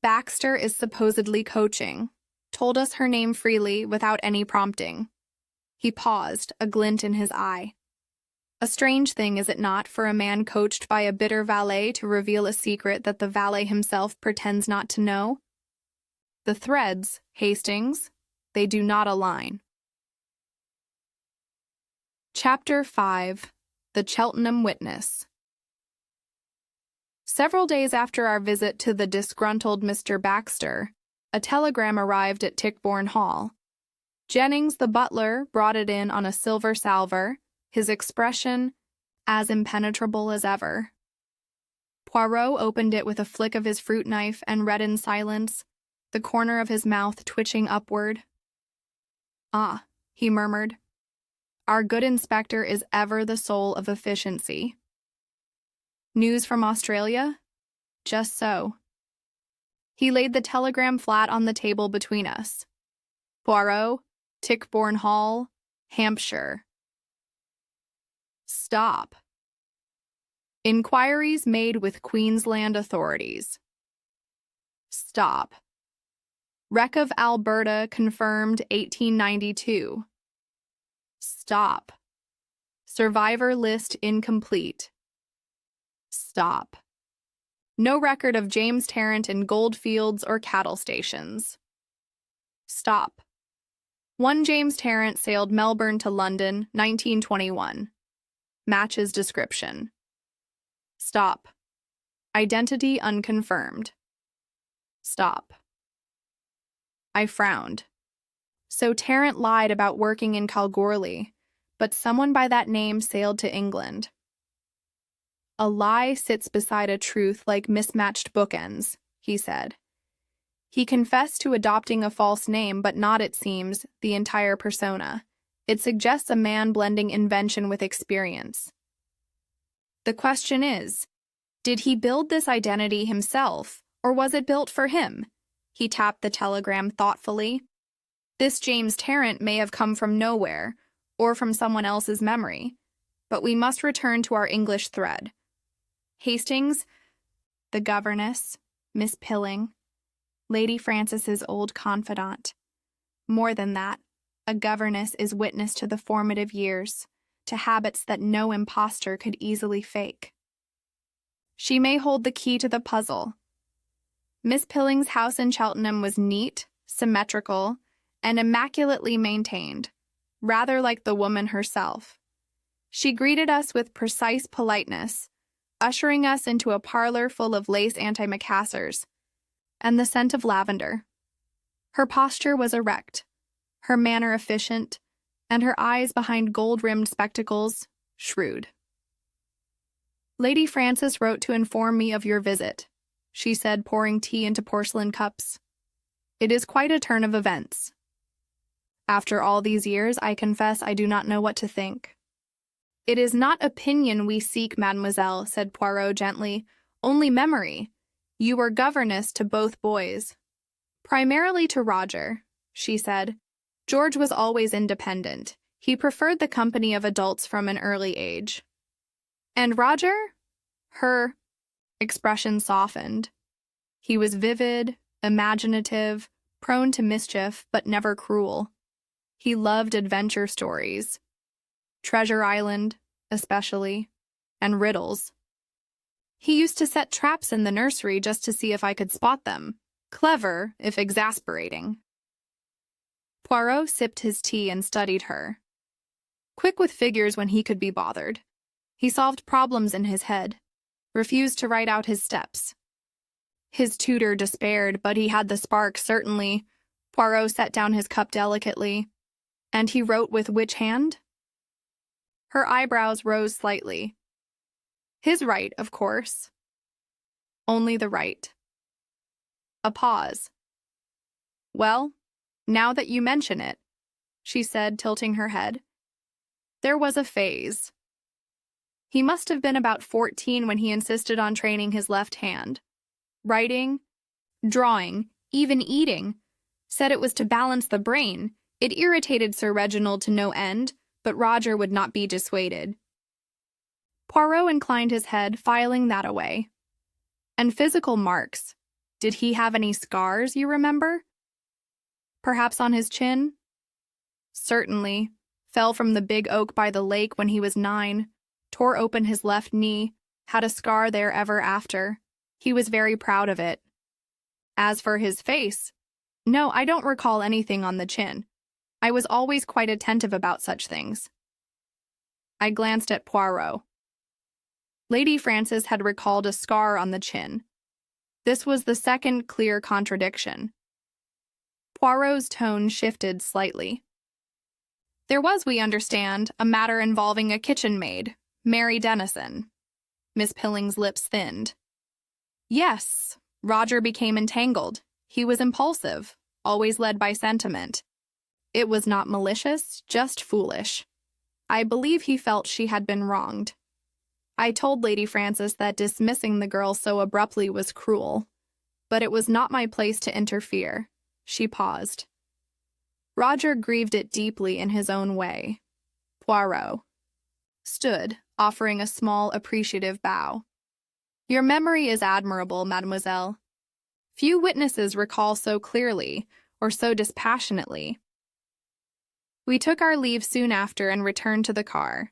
Speaker 1: Baxter is supposedly coaching, told us her name freely without any prompting." He paused, a glint in his eye. "A strange thing, is it not, for a man coached by a bitter valet to reveal a secret that the valet himself pretends not to know? The threads, Hastings, they do not align." Chapter 5. The Cheltenham Witness. Several days after our visit to the disgruntled Mr. Baxter, a telegram arrived at Tichborne Hall. Jennings, the butler, brought it in on a silver salver, his expression as impenetrable as ever. Poirot opened it with a flick of his fruit knife and read in silence, the corner of his mouth twitching upward. "Ah," he murmured. "Our good inspector is ever the soul of efficiency." "News from Australia?" "Just so." He laid the telegram flat on the table between us. "Poirot, Tichborne Hall, Hampshire." "Stop." "Inquiries made with Queensland authorities." "Stop." "Wreck of Alberta confirmed 1892." "Stop." "Survivor list incomplete." "Stop." "No record of James Tarrant in goldfields or cattle stations." "Stop." "One James Tarrant sailed Melbourne to London, 1921. Matches description." "Stop." "Identity unconfirmed." "Stop." I frowned. So Tarrant lied about working in Kalgoorlie, but someone by that name sailed to England. "A lie sits beside a truth like mismatched bookends," he said. "He confessed to adopting a false name, but not, it seems, the entire persona. It suggests a man blending invention with experience. The question is, did he build this identity himself, or was it built for him?" He tapped the telegram thoughtfully. "This James Tarrant may have come from nowhere, or from someone else's memory. But we must return to our English thread. Hastings, the governess, Miss Pilling, Lady Frances's old confidant. More than that, a governess is witness to the formative years, to habits that no impostor could easily fake. She may hold the key to the puzzle. Miss Pilling's house in Cheltenham was neat, symmetrical, and immaculately maintained, rather like the woman herself. She greeted us with precise politeness, ushering us into a parlor full of lace antimacassars and the scent of lavender. Her posture was erect, her manner efficient, and her eyes behind gold-rimmed spectacles shrewd. "Lady Frances wrote to inform me of your visit," she said, pouring tea into porcelain cups. "It is quite a turn of events. After all these years, I confess I do not know what to think." "It is not opinion we seek, mademoiselle," said Poirot gently, "only memory. You were governess to both boys." "Primarily to Roger," she said. "George was always independent. He preferred the company of adults from an early age." "And Roger?" Her expression softened. "He was vivid, imaginative, prone to mischief, but never cruel. He loved adventure stories. Treasure Island, especially, and riddles. He used to set traps in the nursery just to see if I could spot them. Clever, if exasperating." Poirot sipped his tea and studied her. Quick with figures when he could be bothered. He solved problems in his head, refused to write out his steps. His tutor despaired, but he had the spark, certainly. Poirot set down his cup delicately. "And he wrote with which hand?" Her eyebrows rose slightly. "His right, of course." "Only the right." A pause. "Well, now that you mention it," she said, tilting her head, "there was a phase. He must have been about 14 when he insisted on training his left hand. Writing, drawing, even eating. Said it was to balance the brain. It irritated Sir Reginald to no end, but Roger would not be dissuaded." Poirot inclined his head, filing that away. "And physical marks. Did he have any scars, you remember?" "Perhaps on his chin?" "Certainly. Fell from the big oak by the lake when he was 9. Tore open his left knee. Had a scar there ever after. He was very proud of it. As for his face, no, I don't recall anything on the chin. I was always quite attentive about such things." I glanced at Poirot. Lady Frances had recalled a scar on the chin. This was the second clear contradiction. Poirot's tone shifted slightly. There was, we understand, a matter involving a kitchen maid, Mary Dennison. Miss Pilling's lips thinned. Yes, Roger became entangled. He was impulsive, always led by sentiment. It was not malicious, just foolish. I believe he felt she had been wronged. I told Lady Frances that dismissing the girl so abruptly was cruel, but it was not my place to interfere. She paused. Roger grieved it deeply in his own way. Poirot stood, offering a small, appreciative bow. Your memory is admirable, mademoiselle. Few witnesses recall so clearly, or so dispassionately. We took our leave soon after and returned to the car.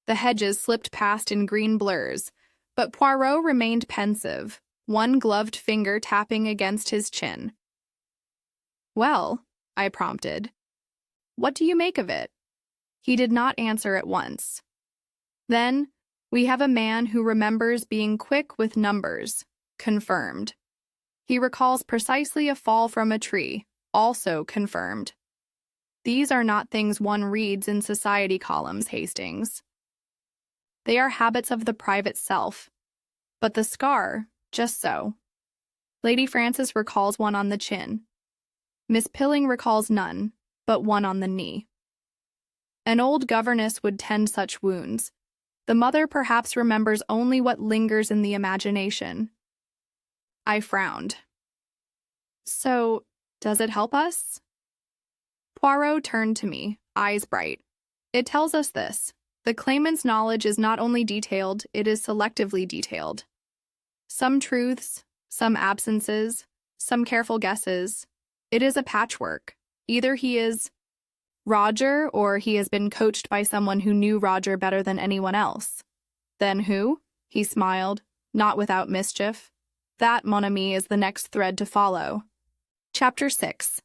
Speaker 1: The hedges slipped past in green blurs, but Poirot remained pensive, one gloved finger tapping against his chin. Well, I prompted. What do you make of it? He did not answer at once. Then, we have a man who remembers being quick with numbers, confirmed. He recalls precisely a fall from a tree, also confirmed. These are not things one reads in society columns, Hastings. They are habits of the private self. But the scar, just so. Lady Frances recalls one on the chin. Miss Pilling recalls none, but one on the knee. An old governess would tend such wounds. The mother perhaps remembers only what lingers in the imagination. I frowned. So, does it help us? Poirot turned to me, eyes bright. It tells us this. The claimant's knowledge is not only detailed, it is selectively detailed. Some truths, some absences, some careful guesses. It is a patchwork. Either he is Roger, or he has been coached by someone who knew Roger better than anyone else. Then who? He smiled, not without mischief. That, mon ami, is the next thread to follow. Chapter 6.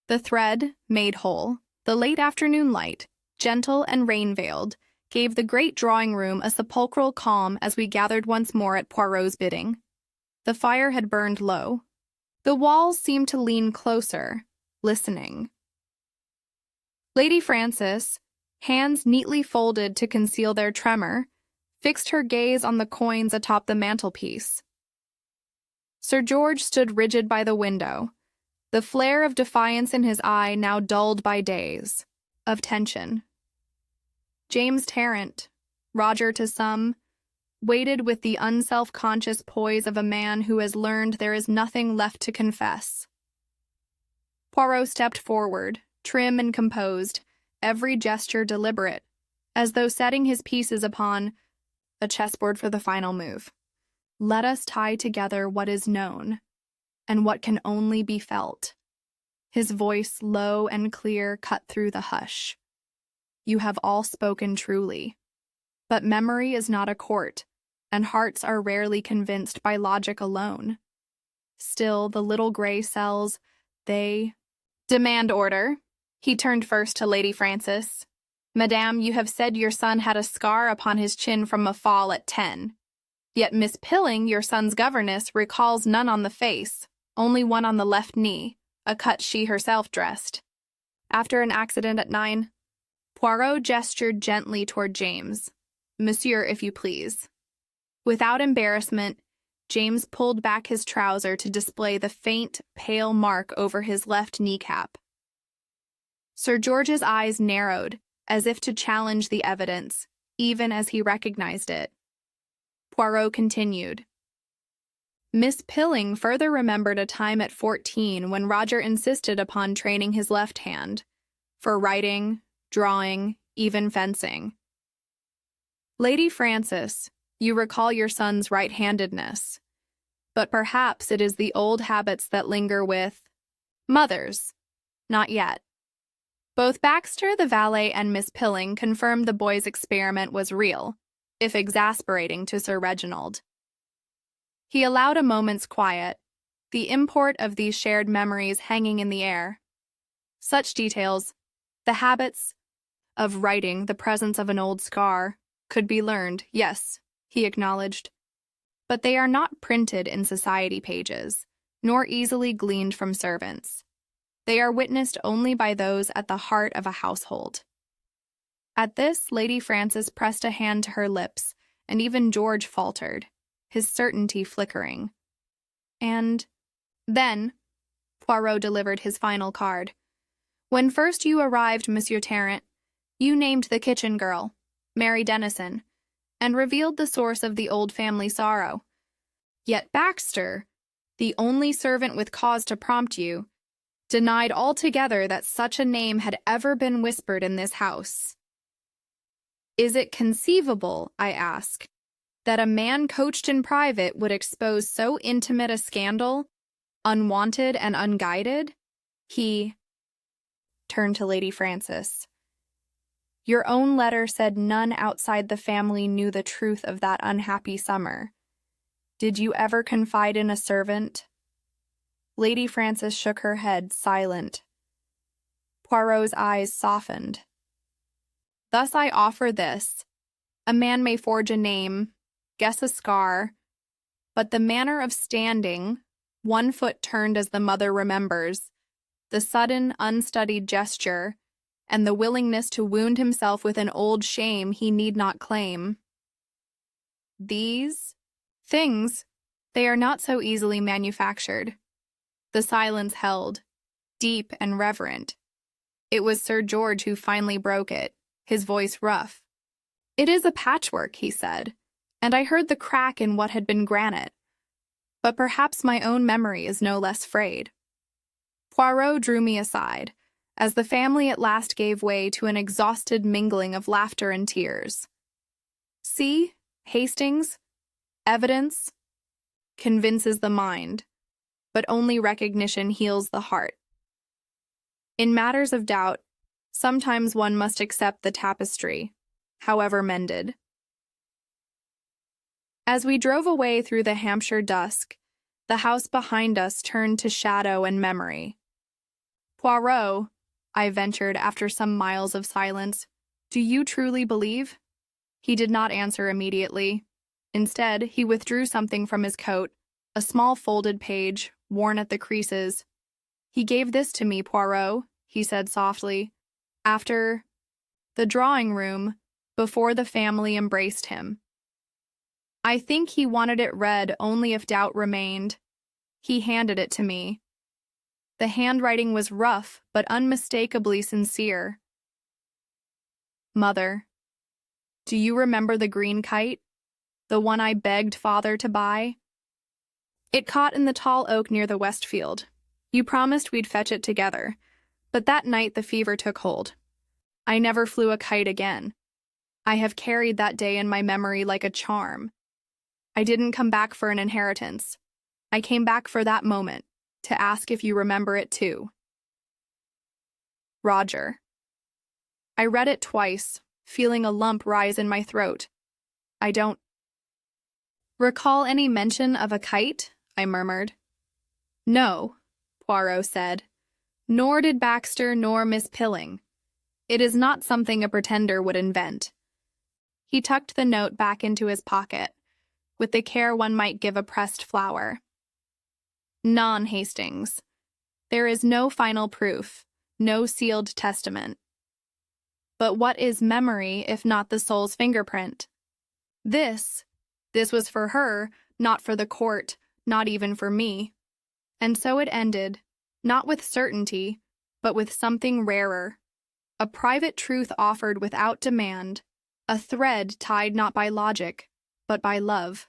Speaker 1: The thread, made whole, the late afternoon light, gentle and rain-veiled, gave the great drawing-room a sepulchral calm as we gathered once more at Poirot's bidding. The fire had burned low. The walls seemed to lean closer, listening. Lady Frances, hands neatly folded to conceal their tremor, fixed her gaze on the coins atop the mantelpiece. Sir George stood rigid by the window, the flare of defiance in his eye now dulled by days of tension. James Tarrant, Roger to some, waited with the unself-conscious poise of a man who has learned there is nothing left to confess. Poirot stepped forward, trim and composed, every gesture deliberate, as though setting his pieces upon a chessboard for the final move. Let us tie together what is known, and what can only be felt. His voice, low and clear, cut through the hush. You have all spoken truly. But memory is not a court, and hearts are rarely convinced by logic alone. Still, the little gray cells, they demand order. He turned first to Lady Frances. Madame, you have said your son had a scar upon his chin from a fall at 10. Yet Miss Pilling, your son's governess, recalls none on the face, only one on the left knee, a cut she herself dressed. After an accident at 9, Poirot gestured gently toward James. Monsieur, if you please. Without embarrassment, James pulled back his trouser to display the faint, pale mark over his left kneecap. Sir George's eyes narrowed, as if to challenge the evidence, even as he recognized it. Poirot continued. Miss Pilling further remembered a time at 14 when Roger insisted upon training his left hand, for writing, drawing, even fencing. Lady Frances, you recall your son's right-handedness, but perhaps it is the old habits that linger with mothers. Not yet. Both Baxter, the valet, and Miss Pilling confirmed the boy's experiment was real, if exasperating to Sir Reginald. He allowed a moment's quiet, the import of these shared memories hanging in the air. Such details, the habits of writing the presence of an old scar could be learned, yes, he acknowledged. But they are not printed in society pages, nor easily gleaned from servants. They are witnessed only by those at the heart of a household. At this, Lady Frances pressed a hand to her lips, and even George faltered, his certainty flickering. And then Poirot delivered his final card. When first you arrived, Monsieur Tarrant, you named the kitchen girl, Mary Dennison, and revealed the source of the old family sorrow. Yet Baxter, the only servant with cause to prompt you, denied altogether that such a name had ever been whispered in this house. Is it conceivable, I ask, that a man coached in private would expose so intimate a scandal, unwanted and unguided? He turned to Lady Frances. Your own letter said none outside the family knew the truth of that unhappy summer. Did you ever confide in a servant? Lady Frances shook her head, silent. Poirot's eyes softened. Thus I offer this. A man may forge a name, guess a scar, but the manner of standing, one foot turned as the mother remembers, the sudden, unstudied gesture, and the willingness to wound himself with an old shame he need not claim. These things, they are not so easily manufactured. The silence held, deep and reverent. It was Sir George who finally broke it, his voice rough. It is a patchwork, he said, and I heard the crack in what had been granite. But perhaps my own memory is no less frayed. Poirot drew me aside, as the family at last gave way to an exhausted mingling of laughter and tears. See, Hastings, evidence convinces the mind, but only recognition heals the heart. In matters of doubt, sometimes one must accept the tapestry, however mended. As we drove away through the Hampshire dusk, the house behind us turned to shadow and memory. Poirot, I ventured after some miles of silence, do you truly believe? He did not answer immediately. Instead, he withdrew something from his coat, a small folded page, worn at the creases. He gave this to me, Poirot, he said softly, after the drawing room, before the family embraced him. I think he wanted it read only if doubt remained. He handed it to me. The handwriting was rough, but unmistakably sincere. Mother, do you remember the green kite? The one I begged father to buy? It caught in the tall oak near the Westfield. You promised we'd fetch it together, but that night the fever took hold. I never flew a kite again. I have carried that day in my memory like a charm. I didn't come back for an inheritance. I came back for that moment, to ask if you remember it too. Roger. I read it twice, feeling a lump rise in my throat. I don't recall any mention of a kite, I murmured. No, Poirot said. Nor did Baxter nor Miss Pilling. It is not something a pretender would invent. He tucked the note back into his pocket, with the care one might give a pressed flower. Non Hastings. There is no final proof, no sealed testament. But what is memory if not the soul's fingerprint? This was for her, not for the court, not even for me. And so it ended, not with certainty, but with something rarer. A private truth offered without demand, a thread tied not by logic, but by love.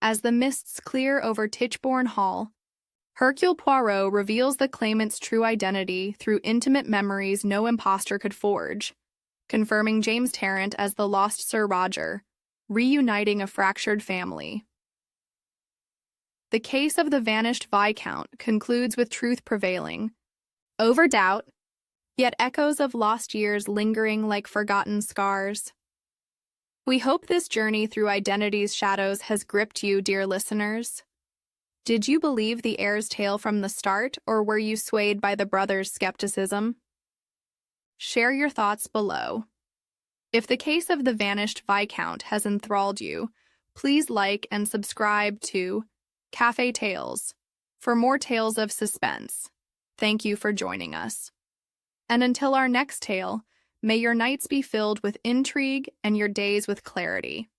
Speaker 1: As the mists clear over Tichborne Hall, Hercule Poirot reveals the claimant's true identity through intimate memories no impostor could forge, confirming James Tarrant as the lost Sir Roger, reuniting a fractured family. The case of the vanished Viscount concludes with truth prevailing, over doubt, yet echoes of lost years lingering like forgotten scars. We hope this journey through identity's shadows has gripped you, dear listeners. Did you believe the heir's tale from the start, or were you swayed by the brothers' skepticism? Share your thoughts below. If the case of the Vanished Viscount has enthralled you, please like and subscribe to Cafe Tales for more tales of suspense. Thank you for joining us. And until our next tale, may your nights be filled with intrigue and your days with clarity.